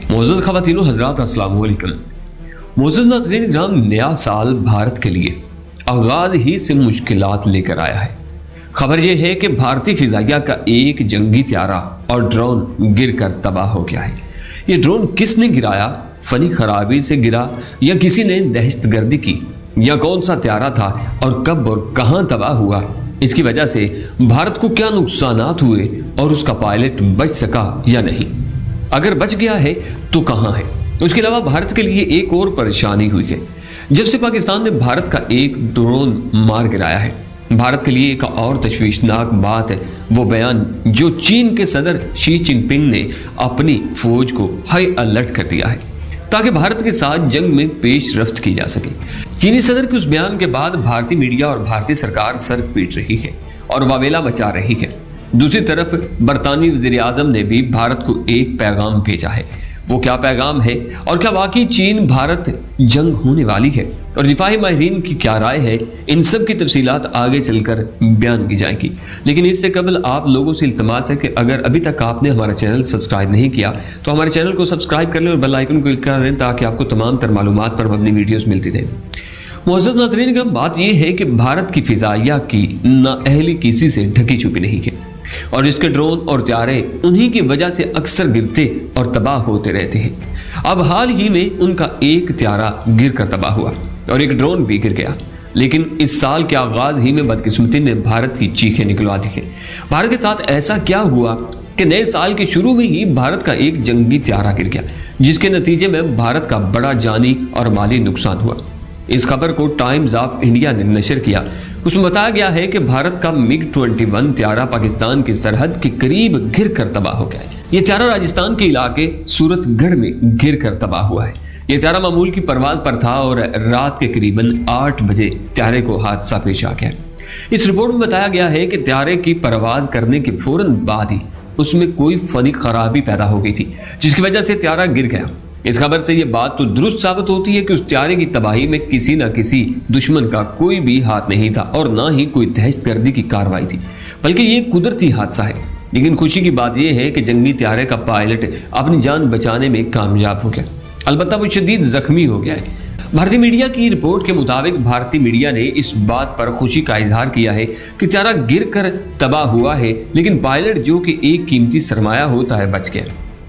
معزز خواتین و حضرات السلام علیکم۔ معزز ناظرین کرام، نیا سال بھارت کے لیے آغاز ہی سے مشکلات لے کر آیا ہے۔ خبر یہ ہے کہ بھارتی فضائیہ کا ایک جنگی طیارہ اور ڈرون گر کر تباہ ہو گیا ہے۔ یہ ڈرون کس نے گرایا؟ فنی خرابی سے گرا یا کسی نے دہشت گردی کی؟ یا کون سا طیارہ تھا اور کب اور کہاں تباہ ہوا؟ اس کی وجہ سے بھارت کو کیا نقصانات ہوئے اور اس کا پائلٹ بچ سکا یا نہیں؟ اگر بچ گیا ہے تو کہاں ہے؟ اس کے علاوہ بھارت کے لیے ایک اور پریشانی ہوئی ہے جب سے پاکستان نے بھارت کا ایک ڈرون مار گرایا ہے۔ بھارت کے لیے ایک اور تشویشناک بات ہے وہ بیان جو چین کے صدر شی جن پنگ نے اپنی فوج کو ہائی الرٹ کر دیا ہے تاکہ بھارت کے ساتھ جنگ میں پیش رفت کی جا سکے۔ چینی صدر کے اس بیان کے بعد بھارتی میڈیا اور بھارتی سرکار سر پیٹ رہی ہے اور واویلا مچا رہی ہے۔ دوسری طرف برطانوی وزیر اعظم نے بھی بھارت کو ایک پیغام بھیجا ہے۔ وہ کیا پیغام ہے اور کیا واقعی چین بھارت جنگ ہونے والی ہے اور دفاعی ماہرین کی کیا رائے ہے، ان سب کی تفصیلات آگے چل کر بیان کی جائیں گی۔ لیکن اس سے قبل آپ لوگوں سے التماس ہے کہ اگر ابھی تک آپ نے ہمارا چینل سبسکرائب نہیں کیا تو ہمارے چینل کو سبسکرائب کر لیں اور بیل آئیکن کو کلک کر لیں تاکہ آپ کو تمام تر معلومات پر مبنی ویڈیوز ملتی رہیں۔ معزز ناظرین کا بات یہ ہے کہ بھارت کی فضائیہ کی نااہلی کسی سے ڈھکی چھپی نہیں ہے اور اس کے ڈرون اور طیارے انہی کی وجہ سے اکثر گرتے اور تباہ ہوتے رہتے ہیں۔ اب حال ہی میں ان کا ایک طیارہ گر کر تباہ ہوا اور ایک ڈرون بھی گر گیا، لیکن اس سال کے آغاز ہی میں بدقسمتی نے بھارت کی چیخیں نکلوا دی ہیں۔ بھارت کے ساتھ ایسا کیا ہوا کہ نئے سال کے شروع میں ہی بھارت کا ایک جنگی طیارہ گر گیا جس کے نتیجے میں بھارت کا بڑا جانی اور مالی نقصان ہوا۔ اس خبر کو ٹائمز آف انڈیا نے نشر کیا۔ اس میں بتایا گیا ہے کہ بھارت کا MiG 21 طیارہ پاکستان کی سرحد کے قریب گر کر تباہ ہو گیا ہے۔ یہ طیارہ راجستھان کے علاقے سورت گڑھ میں گر کر تباہ ہوا ہے۔ یہ طیارہ معمول کی پرواز پر تھا اور رات کے قریباً 8 بجے طیارے کو حادثہ پیش آ گیا۔ اس رپورٹ میں بتایا گیا ہے کہ طیارے کی پرواز کرنے کے فوراً بعد ہی اس میں کوئی فنی خرابی پیدا ہو گئی تھی جس کی وجہ سے طیارہ گر گیا۔ اس خبر سے یہ بات تو درست ثابت ہوتی ہے کہ اس طیارے کی تباہی میں کسی نہ کسی دشمن کا کوئی بھی ہاتھ نہیں تھا اور نہ ہی کوئی دہشت گردی کی کارروائی تھی، بلکہ یہ قدرتی حادثہ ہے۔ لیکن خوشی کی بات یہ ہے کہ جنگی طیارے کا پائلٹ اپنی جان بچانے میں کامیاب ہو گیا، البتہ وہ شدید زخمی ہو گیا ہے۔ بھارتی میڈیا کی رپورٹ کے مطابق بھارتی میڈیا نے اس بات پر خوشی کا اظہار کیا ہے کہ طیارہ گر کر تباہ ہوا ہے لیکن پائلٹ جو کہ ایک قیمتی سرمایہ ہوتا ہے بچ گیا۔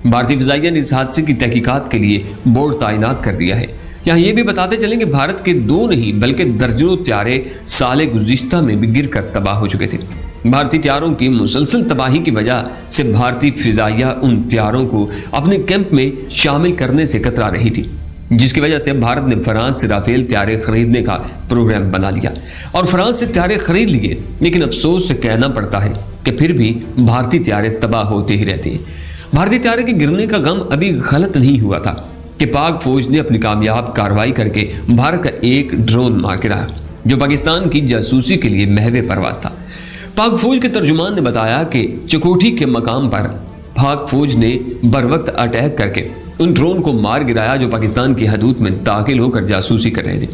بھارتی فضائیہ نے اس حادثے کی تحقیقات کے لیے بورڈ تعینات کر دیا ہے۔ یہاں یہ بھی بتاتے چلیں کہ بھارت کے 2 نہیں بلکہ درجنوں طیارے سال گزشتہ میں بھی گر کر تباہ ہو چکے تھے۔ بھارتی طیاروں کی مسلسل تباہی کی وجہ سے بھارتی فضائیہ ان طیاروں کو اپنے کیمپ میں شامل کرنے سے کترا رہی تھی، جس کی وجہ سے بھارت نے فرانس سے رافیل طیارے خریدنے کا پروگرام بنا لیا اور فرانس سے طیارے خرید لیے، لیکن افسوس سے کہنا پڑتا ہے کہ پھر بھی بھارتی طیارے تباہ ہوتے ہی رہتے ہیں۔ بھارتی طیارے کے گرنے کا غم ابھی غلط نہیں ہوا تھا کہ پاک فوج نے اپنی کامیاب کارروائی کر کے بھارت کا ایک ڈرون مار گرایا جو پاکستان کی جاسوسی کے لیے محو پرواز تھا۔ پاک فوج کے ترجمان نے بتایا کہ چکوٹھی کے مقام پر پاک فوج نے بروقت اٹیک کر کے ان ڈرون کو مار گرایا جو پاکستان کی حدود میں داخل ہو کر جاسوسی کر رہے تھے۔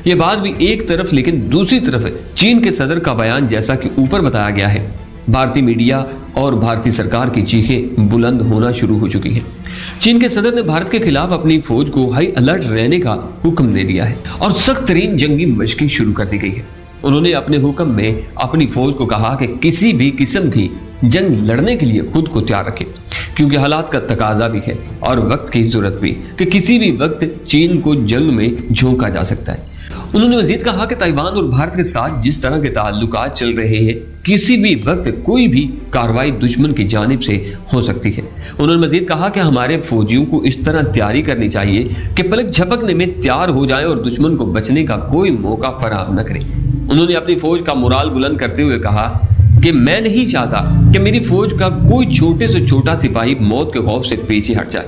یہ بات بھی ایک طرف، لیکن دوسری طرف چین کے صدر کا بیان جیسا کہ اوپر بتایا گیا ہے، بھارتی میڈیا اور بھارتی سرکار کی چیخیں بلند ہونا شروع ہو چکی ہیں۔ چین کے صدر نے بھارت کے خلاف اپنی فوج کو ہائی الرٹ رہنے کا حکم دے دیا ہے اور سخت ترین جنگی مشقیں شروع کر دی گئی ہے۔ انہوں نے اپنے حکم میں اپنی فوج کو کہا کہ کسی بھی قسم کی جنگ لڑنے کے لیے خود کو تیار رکھے، کیونکہ حالات کا تقاضا بھی ہے اور وقت کی ضرورت بھی کہ کسی بھی وقت چین کو جنگ میں جھونکا جا سکتا ہے۔ انہوں نے مزید کہا کہ تائیوان اور بھارت کے ساتھ جس طرح کے تعلقات چل رہے ہیں، کسی بھی وقت کوئی بھی کارروائی دشمن کی جانب سے ہو سکتی ہے۔ انہوں نے مزید کہا کہ ہمارے فوجیوں کو اس طرح تیاری کرنی چاہیے کہ پلک جھپکنے میں تیار ہو جائیں اور دشمن کو بچنے کا کوئی موقع فراہم نہ کریں۔ انہوں نے اپنی فوج کا مورال بلند کرتے ہوئے کہا کہ میں نہیں چاہتا کہ میری فوج کا کوئی چھوٹے سے چھوٹا سپاہی موت کے خوف سے پیچھے ہٹ جائے۔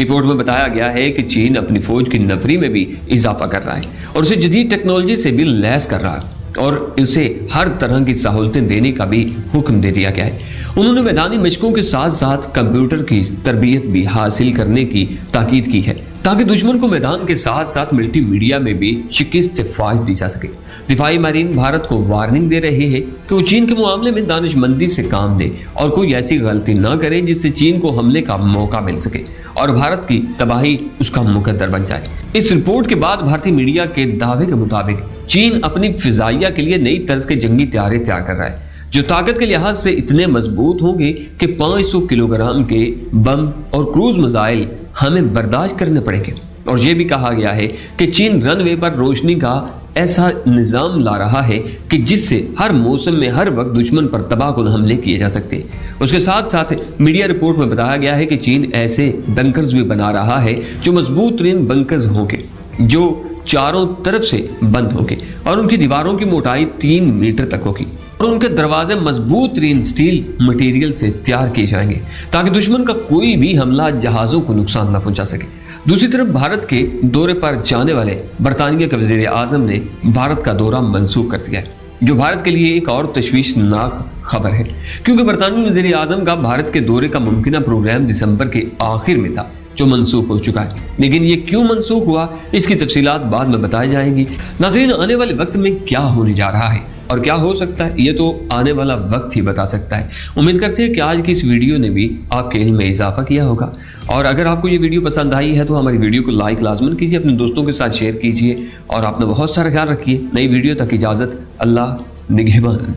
رپورٹ میں بتایا گیا ہے کہ چین اپنی فوج کی نفری میں بھی اضافہ کر رہا ہے اور اسے جدید ٹیکنالوجی سے بھی لیس کر رہا ہے اور اسے ہر طرح کی سہولتیں دینے کا بھی حکم دے دیا گیا ہے۔ انہوں نے میدانی مشقوں کے ساتھ ساتھ کمپیوٹر کی تربیت بھی حاصل کرنے کی تاکید کی ہے تاکہ دشمن کو میدان کے ساتھ ساتھ ملٹی میڈیا میں بھی شکست فاش دی جا سکے۔ دفاعی ماہرین بھارت کو وارننگ دے رہے ہیں کہ وہ چین کے معاملے میں دانش مندی سے کام لے اور کوئی ایسی غلطی نہ کرے جس سے چین کو حملے کا موقع مل سکے اور بھارت کی تباہی اس کا مقدر بن جائے۔ اس رپورٹ کے بعد بھارتی میڈیا کے دعوے کے مطابق چین اپنی فضائیہ کے لیے نئی طرز کے جنگی طیارے تیار کر رہا ہے جو طاقت کے لحاظ سے اتنے مضبوط ہوں گے کہ 500 کلو گرام کے بم اور کروز میزائل ہمیں برداشت کرنے پڑیں گے۔ اور یہ بھی کہا گیا ہے کہ چین رن وے پر روشنی کا ایسا نظام لا رہا ہے کہ جس سے ہر موسم میں ہر وقت دشمن پر تباہ کن حملے کیے جا سکتے ہیں۔ اس کے ساتھ ساتھ میڈیا رپورٹ میں بتایا گیا ہے کہ چین ایسے بنکرز بھی بنا رہا ہے جو مضبوط ترین بنکرز ہوں گے جو چاروں طرف سے بند ہوں گے اور ان کی دیواروں کی موٹائی 3 میٹر تک ہوگی اور ان کے دروازے مضبوط ترین سٹیل مٹیریل سے تیار کیے جائیں گے تاکہ دشمن کا کوئی بھی حملہ جہازوں کو نقصان نہ پہنچا سکے۔ دوسری طرف بھارت کے دورے پر جانے والے برطانیہ کے وزیر اعظم نے بھارت کا دورہ منسوخ کر دیا ہے جو بھارت کے لیے ایک اور تشویشناک خبر ہے کیونکہ برطانوی وزیر اعظم کا بھارت کے دورے کا ممکنہ پروگرام دسمبر کے آخر میں تھا جو منسوخ ہو چکا ہے، لیکن یہ کیوں منسوخ ہوا اس کی تفصیلات بعد میں بتائی جائیں گی۔ ناظرین، آنے والے وقت میں کیا ہونے جا رہا ہے اور کیا ہو سکتا ہے یہ تو آنے والا وقت ہی بتا سکتا ہے۔ امید کرتے ہیں کہ آج کی اس ویڈیو نے بھی آپ کے علم میں اضافہ کیا ہوگا، اور اگر آپ کو یہ ویڈیو پسند آئی ہے تو ہماری ویڈیو کو لائک لازماً کیجیے، اپنے دوستوں کے ساتھ شیئر کیجیے اور آپ نے بہت سارا خیال رکھیے۔ نئی ویڈیو تک اجازت، اللہ نگہبان۔